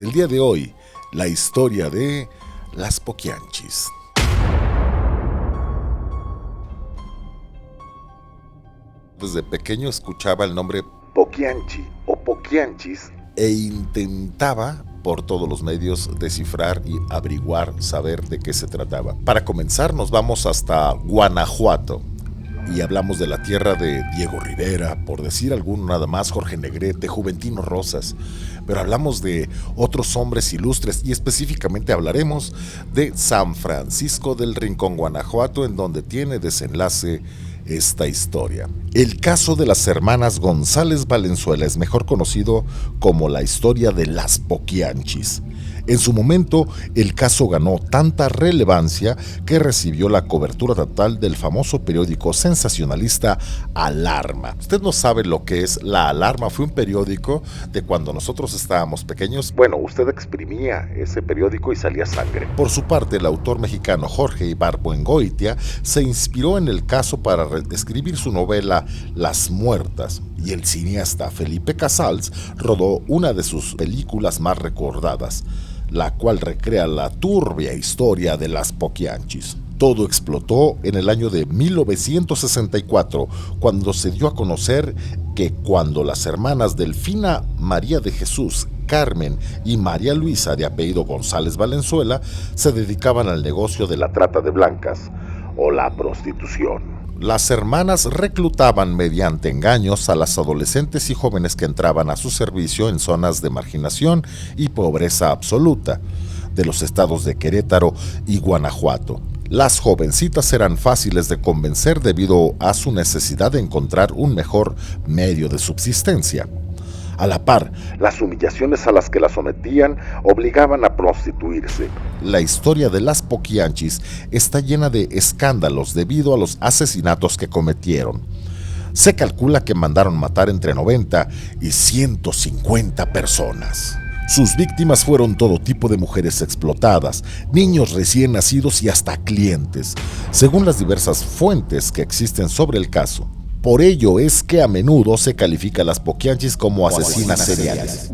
El día de hoy, la historia de las Poquianchis. Desde pequeño escuchaba el nombre Poquianchi o Poquianchis e intentaba por todos los medios descifrar y averiguar, saber de qué se trataba. Para comenzar nos vamos hasta Guanajuato y hablamos de la tierra de Diego Rivera, por decir alguno nada más, Jorge Negrete, Juventino Rosas, pero hablamos de otros hombres ilustres y específicamente hablaremos de San Francisco del Rincón, Guanajuato, en donde tiene desenlace esta historia. El caso de las hermanas González Valenzuela es mejor conocido como la historia de las Poquianchis. En su momento, el caso ganó tanta relevancia que recibió la cobertura total del famoso periódico sensacionalista Alarma. Usted no sabe lo que es la Alarma, fue un periódico de cuando nosotros estábamos pequeños. Bueno, usted exprimía ese periódico y salía sangre. Por su parte, el autor mexicano Jorge Ibargüengoitia se inspiró en el caso para escribir su novela Las Muertas, y el cineasta Felipe Casals rodó una de sus películas más recordadas, la cual recrea la turbia historia de las Poquianchis. Todo explotó en el año de 1964, cuando se dio a conocer que cuando las hermanas Delfina María de Jesús, Carmen y María Luisa, de apellido González Valenzuela, se dedicaban al negocio de la trata de blancas o la prostitución. Las hermanas reclutaban mediante engaños a las adolescentes y jóvenes que entraban a su servicio en zonas de marginación y pobreza absoluta de los estados de Querétaro y Guanajuato. Las jovencitas eran fáciles de convencer debido a su necesidad de encontrar un mejor medio de subsistencia. A la par, las humillaciones a las que las sometían obligaban a prostituirse. La historia de las Poquianchis está llena de escándalos debido a los asesinatos que cometieron. Se calcula que mandaron matar entre 90 y 150 personas. Sus víctimas fueron todo tipo de mujeres explotadas, niños recién nacidos y hasta clientes, según las diversas fuentes que existen sobre el caso. Por ello es que a menudo se califica a las Poquianchis como asesinas seriales.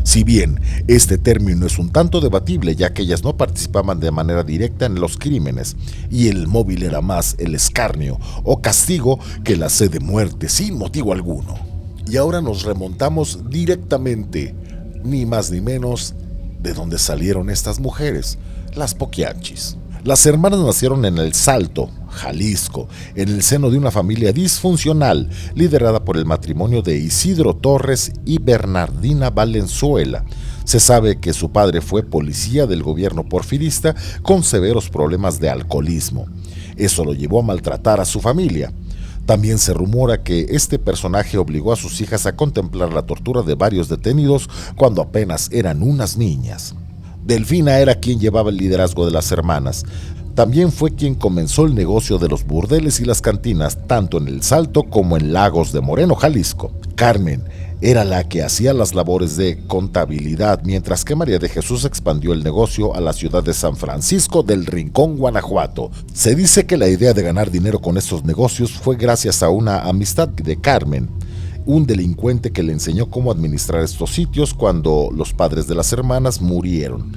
Si bien este término es un tanto debatible, ya que ellas no participaban de manera directa en los crímenes, y el móvil era más el escarnio o castigo que la sed de muerte sin motivo alguno. Y ahora nos remontamos directamente, ni más ni menos, de donde salieron estas mujeres, las Poquianchis. Las hermanas nacieron en El Salto, Jalisco, en el seno de una familia disfuncional, liderada por el matrimonio de Isidro Torres y Bernardina Valenzuela. Se sabe que su padre fue policía del gobierno porfirista con severos problemas de alcoholismo. Eso lo llevó a maltratar a su familia. También se rumora que este personaje obligó a sus hijas a contemplar la tortura de varios detenidos cuando apenas eran unas niñas. Delfina era quien llevaba el liderazgo de las hermanas. También fue quien comenzó el negocio de los burdeles y las cantinas, tanto en El Salto como en Lagos de Moreno, Jalisco. Carmen era la que hacía las labores de contabilidad, mientras que María de Jesús expandió el negocio a la ciudad de San Francisco del Rincón, Guanajuato. Se dice que la idea de ganar dinero con estos negocios fue gracias a una amistad de Carmen, un delincuente que le enseñó cómo administrar estos sitios cuando los padres de las hermanas murieron.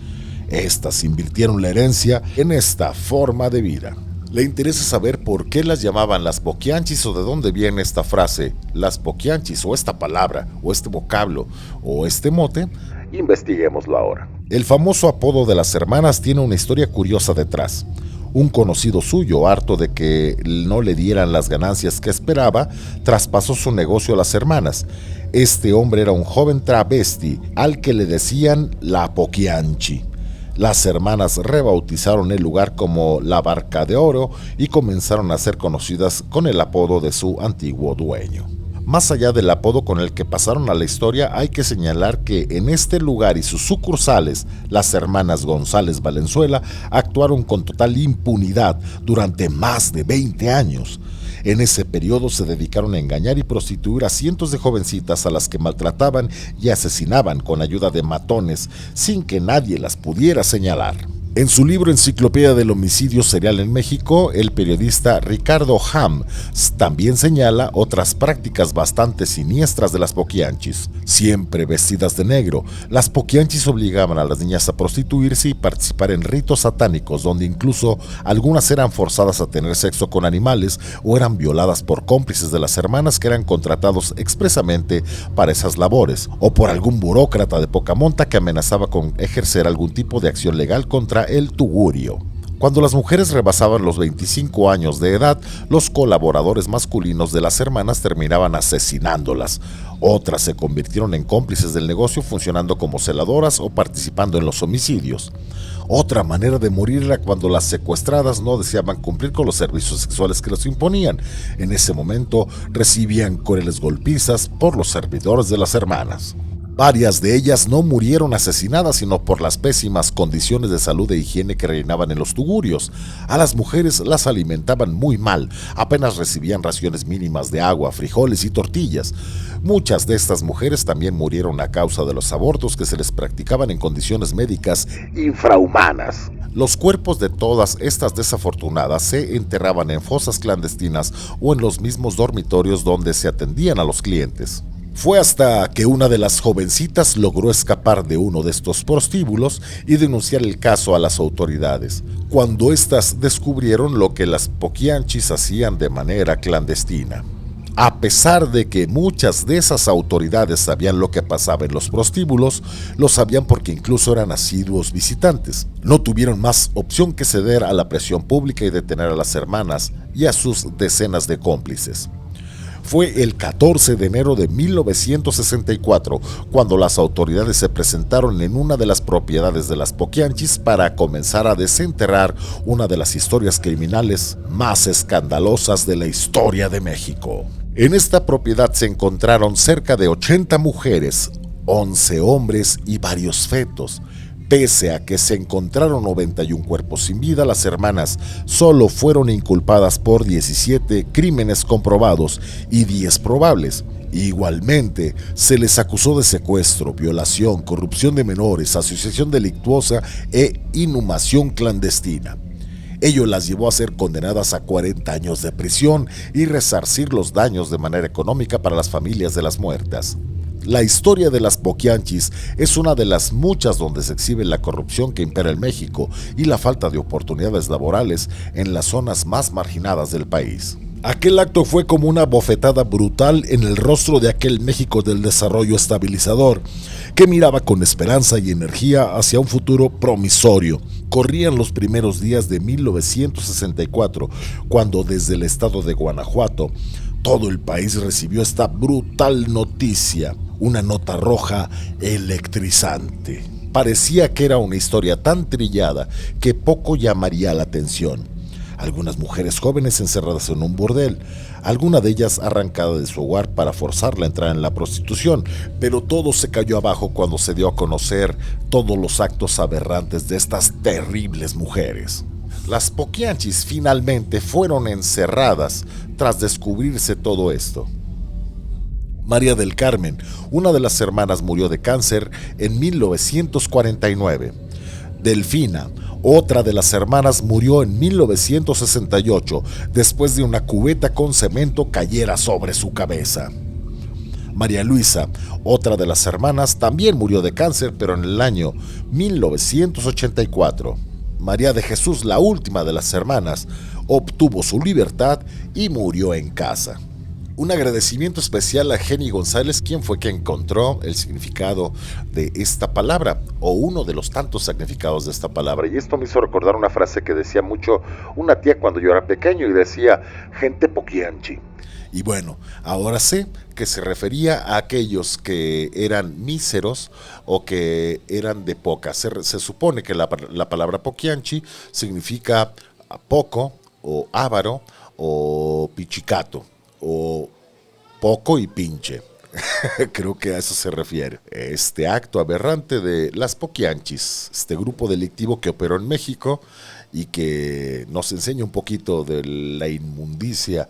Estas invirtieron la herencia en esta forma de vida. ¿Le interesa saber por qué las llamaban las Poquianchis o de dónde viene esta frase, las Poquianchis, o esta palabra, o este vocablo, o este mote? Investiguémoslo ahora. El famoso apodo de las hermanas tiene una historia curiosa detrás. Un conocido suyo, harto de que no le dieran las ganancias que esperaba, traspasó su negocio a las hermanas. Este hombre era un joven travesti al que le decían la Poquianchi. Las hermanas rebautizaron el lugar como la Barca de Oro y comenzaron a ser conocidas con el apodo de su antiguo dueño. Más allá del apodo con el que pasaron a la historia, hay que señalar que en este lugar y sus sucursales, las hermanas González Valenzuela actuaron con total impunidad durante más de 20 años. En ese periodo se dedicaron a engañar y prostituir a cientos de jovencitas a las que maltrataban y asesinaban con ayuda de matones sin que nadie las pudiera señalar. En su libro Enciclopedia del Homicidio Serial en México, el periodista Ricardo Ham también señala otras prácticas bastante siniestras de las poquianchis. Siempre vestidas de negro, las poquianchis obligaban a las niñas a prostituirse y participar en ritos satánicos, donde incluso algunas eran forzadas a tener sexo con animales o eran violadas por cómplices de las hermanas que eran contratados expresamente para esas labores, o por algún burócrata de poca monta que amenazaba con ejercer algún tipo de acción legal contra el tugurio. Cuando las mujeres rebasaban los 25 años de edad, los colaboradores masculinos de las hermanas terminaban asesinándolas. Otras se convirtieron en cómplices del negocio funcionando como celadoras o participando en los homicidios. Otra manera de morir era cuando las secuestradas no deseaban cumplir con los servicios sexuales que les imponían. En ese momento recibían crueles golpizas por los servidores de las hermanas. Varias de ellas no murieron asesinadas, sino por las pésimas condiciones de salud e higiene que reinaban en los tugurios. A las mujeres las alimentaban muy mal, apenas recibían raciones mínimas de agua, frijoles y tortillas. Muchas de estas mujeres también murieron a causa de los abortos que se les practicaban en condiciones médicas infrahumanas. Los cuerpos de todas estas desafortunadas se enterraban en fosas clandestinas o en los mismos dormitorios donde se atendían a los clientes. Fue hasta que una de las jovencitas logró escapar de uno de estos prostíbulos y denunciar el caso a las autoridades, cuando éstas descubrieron lo que las poquianchis hacían de manera clandestina. A pesar de que muchas de esas autoridades sabían lo que pasaba en los prostíbulos, lo sabían porque incluso eran asiduos visitantes. No tuvieron más opción que ceder a la presión pública y detener a las hermanas y a sus decenas de cómplices. Fue el 14 de enero de 1964 cuando las autoridades se presentaron en una de las propiedades de las poquianchis para comenzar a desenterrar una de las historias criminales más escandalosas de la historia de México. En esta propiedad se encontraron cerca de 80 mujeres, 11 hombres y varios fetos. Pese a que se encontraron 91 cuerpos sin vida, las hermanas solo fueron inculpadas por 17 crímenes comprobados y 10 probables. Igualmente, se les acusó de secuestro, violación, corrupción de menores, asociación delictuosa e inhumación clandestina. Ello las llevó a ser condenadas a 40 años de prisión y resarcir los daños de manera económica para las familias de las muertas. La historia de las poquianchis es una de las muchas donde se exhibe la corrupción que impera en México y la falta de oportunidades laborales en las zonas más marginadas del país. Aquel acto fue como una bofetada brutal en el rostro de aquel México del desarrollo estabilizador, que miraba con esperanza y energía hacia un futuro promisorio. Corrían los primeros días de 1964, cuando desde el estado de Guanajuato, todo el país recibió esta brutal noticia, una nota roja electrizante. Parecía que era una historia tan trillada que poco llamaría la atención. Algunas mujeres jóvenes encerradas en un burdel, alguna de ellas arrancada de su hogar para forzarla a entrar en la prostitución, pero todo se cayó abajo cuando se dio a conocer todos los actos aberrantes de estas terribles mujeres. Las poquianchis finalmente fueron encerradas tras descubrirse todo esto. María del Carmen, una de las hermanas, murió de cáncer en 1949. Delfina, otra de las hermanas, murió en 1968 después de una cubeta con cemento cayera sobre su cabeza. María Luisa, otra de las hermanas, también murió de cáncer, pero en el año 1984. María de Jesús, la última de las hermanas, obtuvo su libertad y murió en casa. Un agradecimiento especial a Jenny González, quien fue quien encontró el significado de esta palabra, o uno de los tantos significados de esta palabra. Y esto me hizo recordar una frase que decía mucho una tía cuando yo era pequeño, y decía, gente poquianchi. Y bueno, ahora sé que se refería a aquellos que eran míseros o que eran de poca. Se supone que la palabra poquianchi significa poco o avaro o pichicato o poco y pinche. Creo que a eso se refiere. Este acto aberrante de las poquianchis, este grupo delictivo que operó en México y que nos enseña un poquito de la inmundicia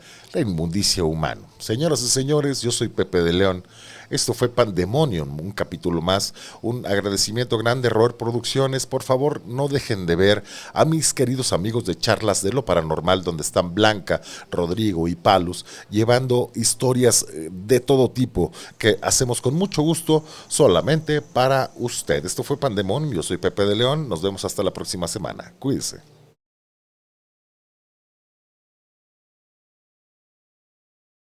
humana. Señoras y señores, yo soy Pepe de León. Esto fue Pandemonium, un capítulo más. Un agradecimiento grande, Roer Producciones. Por favor, no dejen de ver a mis queridos amigos de Charlas de lo Paranormal, donde están Blanca, Rodrigo y Palus, llevando historias de todo tipo que hacemos con mucho gusto solamente para usted. Esto fue Pandemonium. Yo soy Pepe de León. Nos vemos hasta la próxima semana. Cuídense.